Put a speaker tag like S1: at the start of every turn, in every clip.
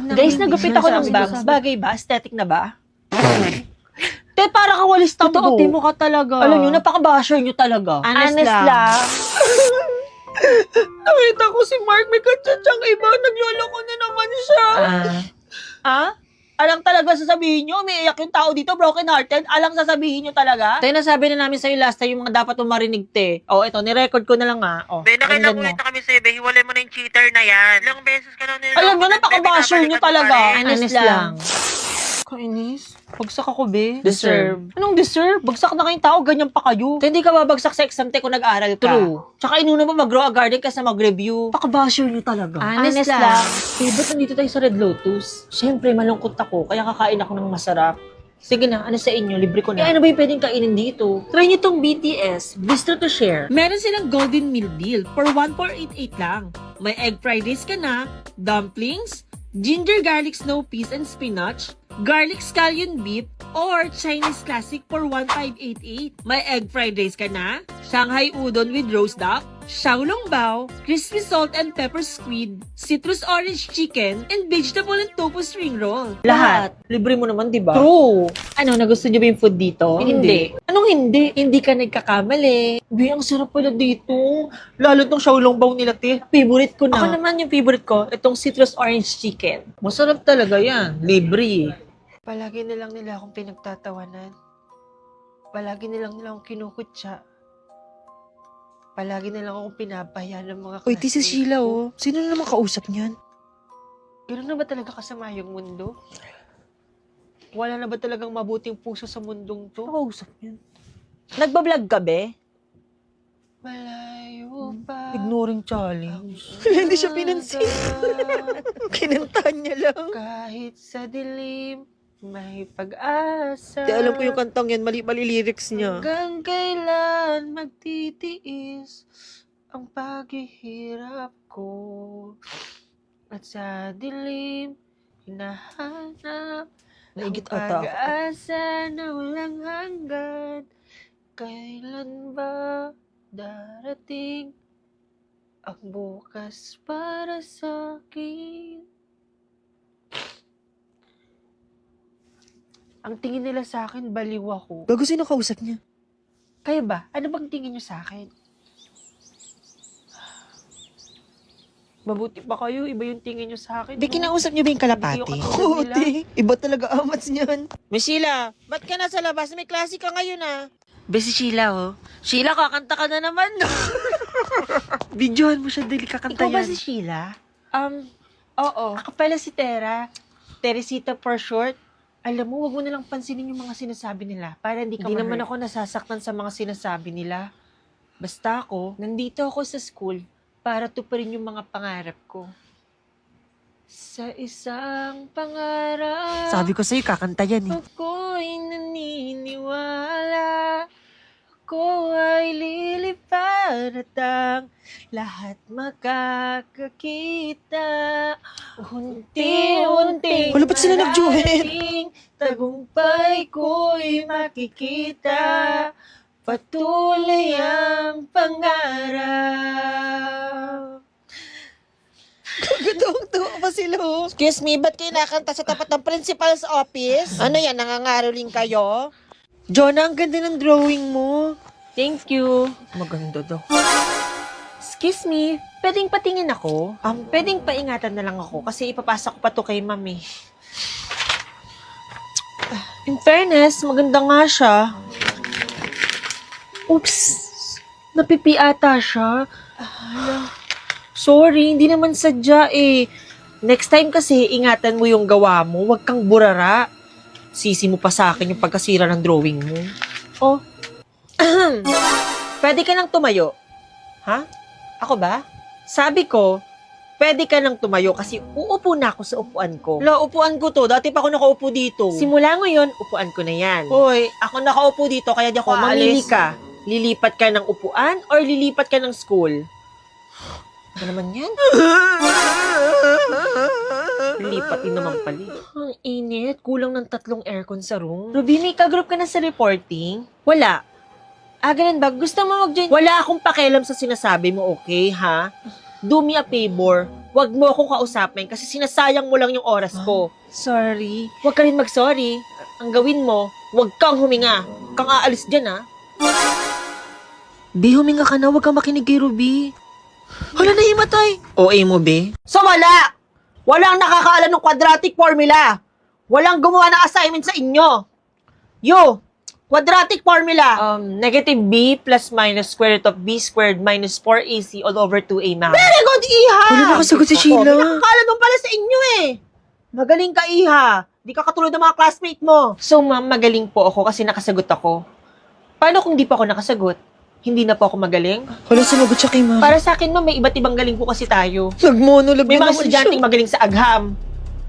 S1: Guys, nagupit ako ng bangs. Bagay ba? Aesthetic na ba? Te, para kang walis tambo.
S2: Totoo, Timo ka talaga.
S1: Alam nyo, napaka-basher nyo talaga.
S2: Honest lang.
S1: Nakita ko si Mark, may katsatsang iba. Nagloloko na naman siya. Alang talaga sasabihin nyo, may iyak yung tao dito, broken hearted. Alang sasabihin nyo talaga. Te, nasabi na namin sa'yo last time yung mga dapat mong marinig, te. Oh, ito, nirecord ko na lang
S3: Be, nakailang ulit na kami sa'yo, be. Hiwalay mo na yung cheater na yan. Ilang beses ka na nila.
S1: Alam nyo, napaka-basher nyo talaga.
S2: Honest lang.
S1: Kainis. Bagsak ako, be.
S2: Deserve.
S1: Anong deserve? Bagsak na kayong tao, ganyan pa kayo. Hindi ka babagsak sa exam, te, kung nag-aaral ka.
S2: True.
S1: Tsaka inuna mo mag-grow a garden kasi mag-review. Napaka-basher nyo talaga.
S2: Honest lang.
S1: Eh, ba't nandito tayo sa Red Lotus? Siyempre, malungkot ako, kaya kakain ako ng masarap. Sige na, ano sa inyo? Libre ko na. Eh, ano ba yung pwedeng kainin dito? Try nyo tong BTS. Bistro to share.
S4: Meron silang golden meal deal for 1,488 lang. May egg fried rice ka na, dumplings, ginger garlic snow peas and spinach, garlic scallion beef, or Chinese classic for 1,588. May egg fried rice ka na, Shanghai udon with roast duck, xiaolong bao, crispy salt and pepper squid, citrus orange chicken, and vegetable and tofu spring roll.
S1: Lahat. Libre mo naman, di ba?
S2: True.
S1: Ano, nagusto nyo ba yung food dito?
S2: Hindi.
S1: Anong hindi? Hindi ka nagkakamali. Bi, ang sarap pala dito. Lalo tong xiaolong bao nila, te. Favorite ko na. Ako naman yung favorite ko, itong citrus orange chicken. Masarap talaga yan. Libre. Palagi nilang nila akong pinagtatawanan. Palagi nilang nila akong kinukutsa. Palagi nilang akong pinapaya ng mga
S2: Uy, this is Sheila, oh. Sino na naman kausap niyan?
S1: Gano'n na ba talaga kasama yung mundo? Wala na ba talagang mabuting puso sa mundong to?
S2: Kausap niyan.
S1: Nagbablog ka, be? Malayo pa.
S2: Ignoring challenge.
S1: Hindi siya pinansin.
S2: Kinantahan niya lang.
S1: Kahit sa dilim, may pag-asa.
S2: Di, alam ko yung kantang yan. Mali-mali lyrics niya.
S1: Hanggang kailan magtitiis ang paghihirap ko. At sa dilim, hinahanap
S2: Naigit
S1: ang
S2: ata ako.
S1: pag-asa na walang hanggan. Kailan ba darating ang bukas para sa akin? Ang tingin nila sa akin, baliw ako.
S2: Gago, sino kausap niya?
S1: Kayo ba? Ano bang tingin nyo sa akin? Mabuti pa kayo, iba yung tingin nyo sa akin.
S2: Di, kinausap niyo ba yung kalapati?
S1: Hindi kayo katulad nila.
S2: Di. Iba talaga amats niyan.
S4: Miss Sheila, ba't ka nasa labas? May klase ka ngayon ah.
S1: Be, si Sheila, oh. Sheila, kakanta ka na naman, no?
S2: Videohan mo siya, dali kakanta
S1: Ikaw ba
S2: yan.
S1: si Sheila?
S2: Oo.
S1: Ako pala si Tera. Teresita for short. Alam mo, wag mo nalang pansinin yung mga sinasabi nila para hindi ka
S2: Hindi
S1: naman
S2: naman
S1: ako nasasaktan sa mga sinasabi nila. Basta ako, nandito ako sa school para tuparin yung mga pangarap ko. Sa isang pangarap,
S2: Sabi ko sa'yo, kakanta yan eh.
S1: ako'y naniniwala. Ako ay lilipad at ang lahat makakakita. Unti-unti
S2: Wala, ba't sila nag-duet?
S1: mararating, tagumpay ko'y makikita. Patuloy ang pangarap.
S2: Gagawang-tawa pa sila, oh.
S4: Excuse me, ba't kayo nakanta sa tapat ng principal's office? Ano yan, nangangaroling kayo?
S2: Jonah, ang ganda ng drawing mo.
S1: Thank you.
S2: Maganda daw.
S1: Excuse me, pwedeng patingin ako? Pwedeng paingatan na lang ako kasi ipapasa ko pa to kay mami. In fairness, maganda nga siya. Oops! Napipi ata siya. Sorry, hindi naman sadya eh. Next time kasi, ingatan mo yung gawa mo. Huwag kang burara. Sisi mo pa sa akin yung pagkasira ng drawing mo. Oh. Pwede ka nang tumayo. Ha? Ako ba? Sabi ko, pwede ka nang tumayo kasi uupo na ako sa upuan ko. Lo, upuan ko to. Dati pa ako nakaupo dito. Simula ngayon, upuan ko na yan. Hoy, ako nakaupo dito kaya di ako
S2: mamili
S1: ka. Lilipat ka ng upuan or lilipat ka ng school? Ano naman yan? Lipat din naman pala. Ang init. Kulang ng 3 aircon sa room. Ruby, may ka-group ka na sa reporting? Wala. Ganun ba? Gusto mo mag-join? Wala akong pakialam sa sinasabi mo, okay, ha? do me a favor. Huwag mo akong kausapin kasi sinasayang mo lang yung oras ko.
S2: Sorry.
S1: Huwag ka rin mag-sorry. Ang gawin mo, huwag kang huminga. Kang aalis dyan, ha?
S2: Be, huminga ka na. Huwag kang makinig kay Ruby. Hala, nahimatay.
S1: OA mo, be? So, wala! Walang nakakaalam ng quadratic formula. Walang gumawa ng assignment sa inyo. Quadratic formula. Negative b plus minus square root of b squared minus 4ac all over 2a, ma'am. Very good, Iha!
S2: Wala nakasagot si Sheila.
S1: Nakakaalam mo pala sa inyo, eh. Magaling ka, Iha. Di ka katulad ng mga classmate mo. So, ma'am, magaling po ako kasi nakasagot ako. Paano kung di pa ako nakasagot? Hindi na po ako magaling?
S2: Hala, sumagot siya kay ma'am.
S1: Para sa akin, ma'am, may iba't ibang galing po kasi tayo.
S2: Nagmonolog
S1: May
S2: na
S1: mga
S2: naman
S1: estudyanteng
S2: siya.
S1: magaling sa agham.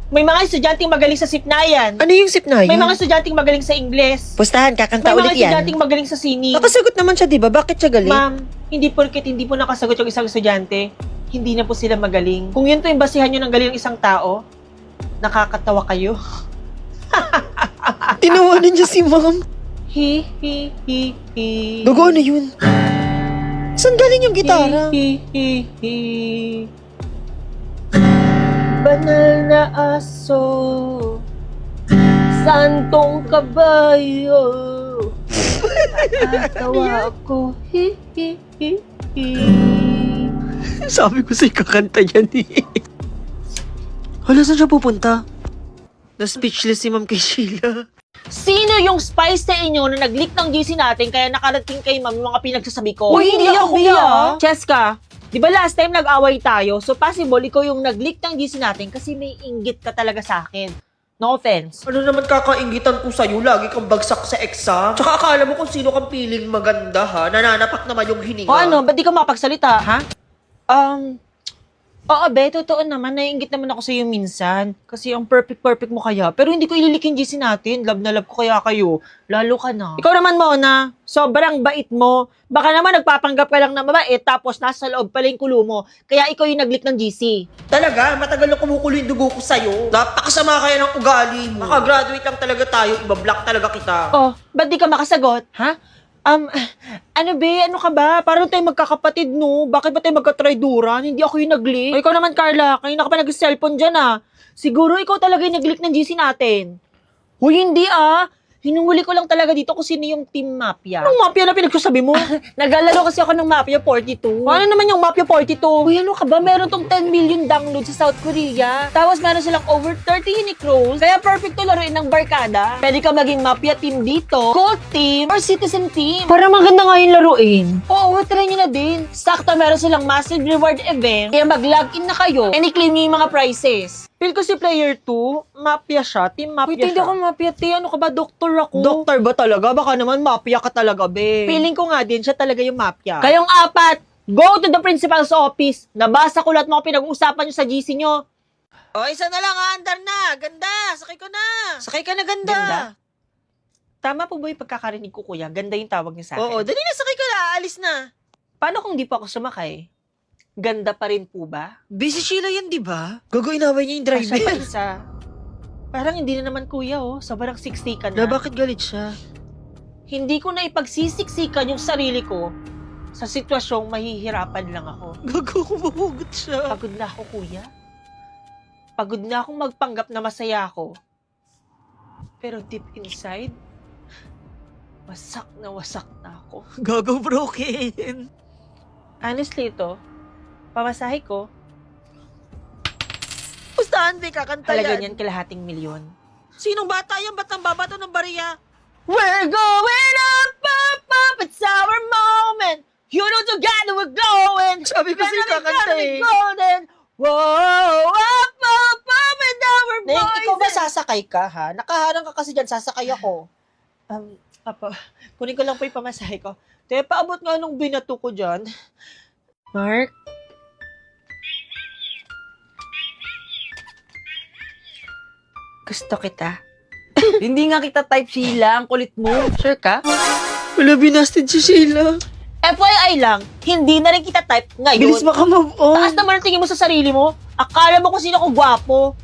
S1: May mga estudyanteng magaling sa sipnayan.
S2: Ano yung sipnayan?
S1: May mga estudyanteng magaling sa Ingles.
S2: Pustahan, kakanta
S1: May mga
S2: ulit yan.
S1: estudyanteng magaling sa sining.
S2: Nakasagot naman siya, di ba? Bakit siya galing?
S1: Ma'am, hindi porket hindi po nakasagot yung isang estudyante, hindi na po sila magaling. Kung yun po yung basihan nyo ng galing ng isang tao, nakakatawa kayo.
S2: Tinawanan niya si ma'am.
S1: Hi.
S2: Gago na yun. Saan galing yung gitara?
S1: Hi. Banal na aso, santong kabayo, atawa ako. Hi.
S2: Sabi ko sa'yo kakanta yan eh. Hala, saan siya pupunta? Na-speechless si ma'am kay Sheila.
S1: Sino yung spy sa inyo na nag-leak ng GC natin kaya nakarating kay ma'am yung mga pinagsasabi ko?
S2: Uy, hindi ako, Bea.
S1: Cheska, di ba last time nag-away tayo? So possible ikaw yung nag-leak ng GC natin kasi may inggit ka talaga sa akin. No offense.
S2: Ano naman kakaingitan ko sa'yo? Lagi kang bagsak sa exam. Tsaka akala mo kung sino kang piling maganda ha? Nananapak naman yung hininga.
S1: O ano, ba't di ka makapagsalita, ha? Oo, be, totoo naman. Naiingit naman ako sa iyo minsan. Kasi ang perfect mo kaya. Pero hindi ko ililik yung GC natin. Love na love ko kaya kayo. Lalo ka na. Ikaw naman, Mona. Sobrang bait mo. Baka naman nagpapanggap ka lang na mabait tapos nasa loob pala yung kulo mo. Kaya ikaw yung nag-leak ng GC.
S2: Talaga? Matagal na kumukulo yung dugo ko sa'yo. Napakasama kaya ng ugali mo. Nakagraduate lang talaga tayo. Ibablock talaga kita.
S1: Oh, ba't di ka makasagot? Ha? Ano be? Ano ka ba? Parang tayo magkakapatid, no? Bakit ba tayo magka-try-duran? Hindi ako yung nag-leak. O, ikaw naman, Carla. Kanina ka pa nag-cellphone dyan, ah. Siguro ikaw talaga yung nag-leak ng GC natin. Huy, hindi, ah. Hinuhuli ko lang talaga dito kung sino yung Team Mafia. Anong Mafia na pinagsasabi mo? Naglalaro kasi ako ng Mafia 42. Ano naman yung Mafia 42? Uy, ano ka ba? Meron tong 10 million downloads sa South Korea. Tapos meron silang over 30 unique roles. Kaya perfect to laruin ng barkada. Pwede ka maging Mafia team dito, Cult team, or Citizen team. Para maganda nga yung laruin. Oo, try nyo na din. Sakto meron silang massive reward event. Kaya mag-login na kayo and i-claim nyo yung mga prizes. Feel ko si player 2, Mafia siya, Team Mafia siya. Hindi ako Mafia, Ano ka ba? Doktor ako. Doktor ba talaga? Baka naman Mafia ka talaga, be. Feeling ko nga din, siya talaga yung Mafia. Kayong apat, go to the principal's office. Nabasa ko lahat mga pinag-uusapan nyo sa GC nyo.
S2: O, isa na lang ha. Andar na. Ganda. Sakay ko na. Sakay ka na, ganda.
S1: Ganda? Tama po ba yung pagkakarinig ko, kuya? Ganda yung tawag niya sa akin.
S2: Oo, dali na. Sakay ka na. Alis na.
S1: Paano kung di pa ako sumakay? Ganda pa rin po ba?
S2: Busy Sheila yan, di ba? Gagawin away niya yung
S1: Siya pa
S2: driver.
S1: isa. Parang hindi na naman kuya, oh. Sobrang 60 ka
S2: Na
S1: na.
S2: bakit galit siya?
S1: Hindi ko na ipagsisiksikan yung sarili ko sa sitwasyong mahihirapan lang ako.
S2: Gago, mahugot siya.
S1: Pagod na ako, kuya. Pagod na akong magpanggap na masaya ako. Pero deep inside, wasak na ako.
S2: Gago, broken.
S1: Honestly, ito, pamasahe ko,
S2: Pustahan, be, kakanta
S1: halaga
S2: yan.
S1: niyan kalahating milyon.
S2: Sinong bata yan? Ba't ang babato ng bariya?
S1: We're going up, up, up, it's our moment. You know together we're glowing.
S2: Sabi ko sa'yo, kakanta eh.
S1: Golden. Whoa, up, up, up, and our
S2: Neng,
S1: voices.
S2: ikaw ba sasakay ka, ha? Nakaharang ka kasi dyan, sasakay ako.
S1: Apo, kunin ko lang po yung pamasahe ko. Te, paabot nga nung binato ko dyan. Mark? Gusto kita.
S2: Hindi nga kita type, Sheila. Ang kulit mo.
S1: Sure ka?
S2: Wala, binasted si Sheila.
S1: FYI lang, hindi na rin kita type ngayon.
S2: Bilis maka-move on.
S1: Taas naman ang tingin mo sa sarili mo. Akala mo kung sino ko gwapo.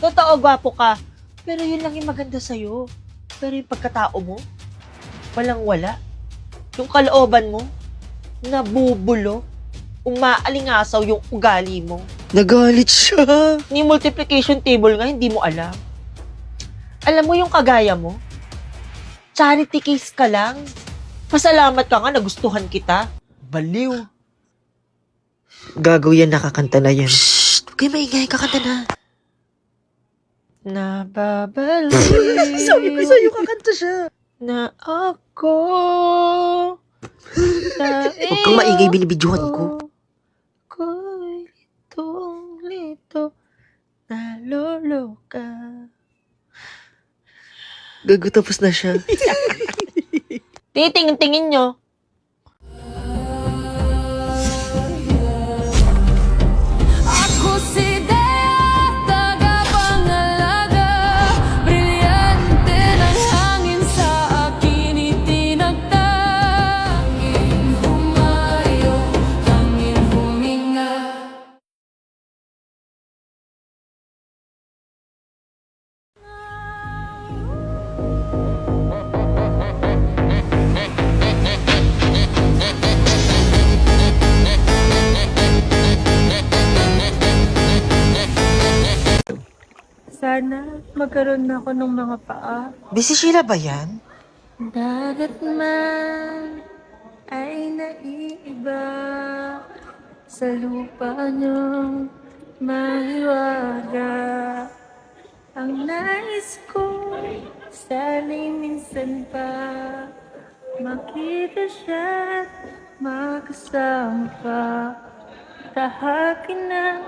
S1: Totoo, gwapo ka. Pero yun lang yung maganda sa'yo. Pero yung pagkatao mo, walang wala. Yung kalooban mo, nabubulo. umaalingasaw yung ugali mo.
S2: Nagalit siya.
S1: Ni multiplication table nga, hindi mo alam. Alam mo yung kagaya mo? Charity case ka lang. Pasalamat ka nga, nagustuhan kita. Baliw.
S2: Gago yan, nakakanta na yan. Shhh! Huwag kayo maingay, kakanta na.
S1: Nababalik.
S2: Sabi ko sa'yo, kakanta siya.
S1: Na ako.
S2: Huwag kang maingay, binibidyohan ko.
S1: Ako'y litong-lito. Naloloka.
S2: Gago, tapos na siya.
S1: Titingin-tingin nyo.
S5: Ako si Dea, tagapangalaga. Brilyante ng hangin sa akin itinagtag. Tanging humayo, tanging huminga.
S6: Sana magkaroon na ako ng mga paa.
S2: Busy Sheila ba yan?
S6: Dagat man ay naiiba sa lupa niyong mahiwaga. Ang nais ko, sana'y minsan pa makita siya at makasama pa. Tahakin ng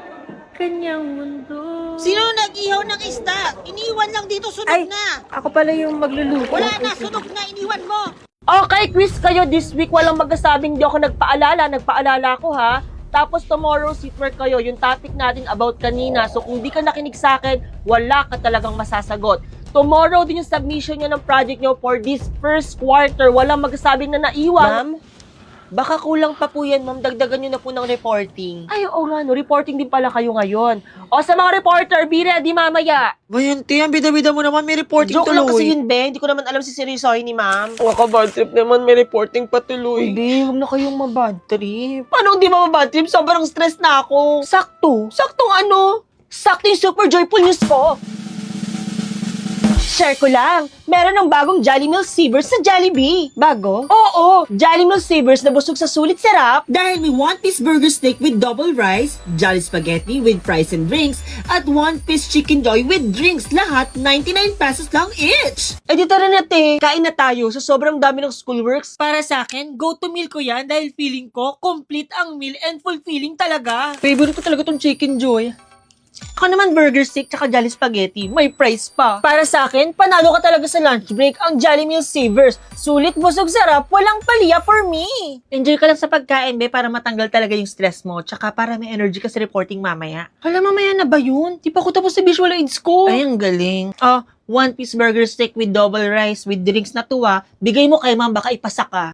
S6: kanyang mundo.
S4: Sino nag-ihaw ng isda? Iniwan lang dito, sunog
S6: Ay,
S4: na.
S6: ako pala yung magluluto.
S4: Wala na, sunog na, iniwan mo.
S7: Okay, quiz kayo this week. Walang magkasabing di ako nagpaalala. Nagpaalala ko ha. Tapos tomorrow, seatwork kayo. Yung topic natin about kanina. So kung di ka nakinig sa akin, wala ka talagang masasagot. Tomorrow din yung submission nyo ng project nyo for this first quarter. Walang magkasabing na naiwan.
S1: Ma'am, baka kulang pa po yan, ma'am. Dagdagan nyo na po ng reporting.
S7: Ay, oo nga, no. Reporting din pala kayo ngayon. O sa mga reporter, be ready mamaya.
S2: Bayan, te, ang bida-bida mo naman, may reporting
S1: Joke lang kasi
S2: tuloy.
S1: yun, be. Hindi ko naman alam si seryosohin ni ma'am.
S2: Bad trip naman, may reporting patuloy.
S1: Hindi, huwag na kayong mabad trip. Paano hindi mababad trip? Sobrang stress na ako. Sakto. Saktong ano?
S7: Sakto yung super joyful news ko. Share ko lang, meron ng bagong Jolly Meal Savers sa Jollibee.
S1: Bago?
S7: Oo, Jolly Meal Savers na busog sa sulit sarap.
S4: Dahil may one-piece burger steak with double rice, jolly spaghetti with fries and drinks, at one-piece chicken joy with drinks. Lahat 99 pesos lang each.
S7: Eh di tara na te, kain na tayo sa sobrang dami ng schoolworks.
S4: Para sa akin, go-to meal ko yan dahil feeling ko complete ang meal and fulfilling talaga.
S1: Favorite ko talaga tong chicken joy. Ako naman burger steak tsaka jolly spaghetti. May price pa.
S7: Para sa akin, panalo ka talaga sa lunch break ang Jolly Meal Savers. Sulit, busog, sarap, walang paliya for me.
S1: Enjoy ka lang sa pagkain, be, para matanggal talaga yung stress mo. Tsaka para may energy ka sa reporting mamaya. Hala, mamaya na ba yun? Di pa ako tapos sa visual aids ko. Ay, ang galing. One-piece burger steak with double rice with drinks na tuwa. Bigay mo kay ma'am, baka ipasa ka.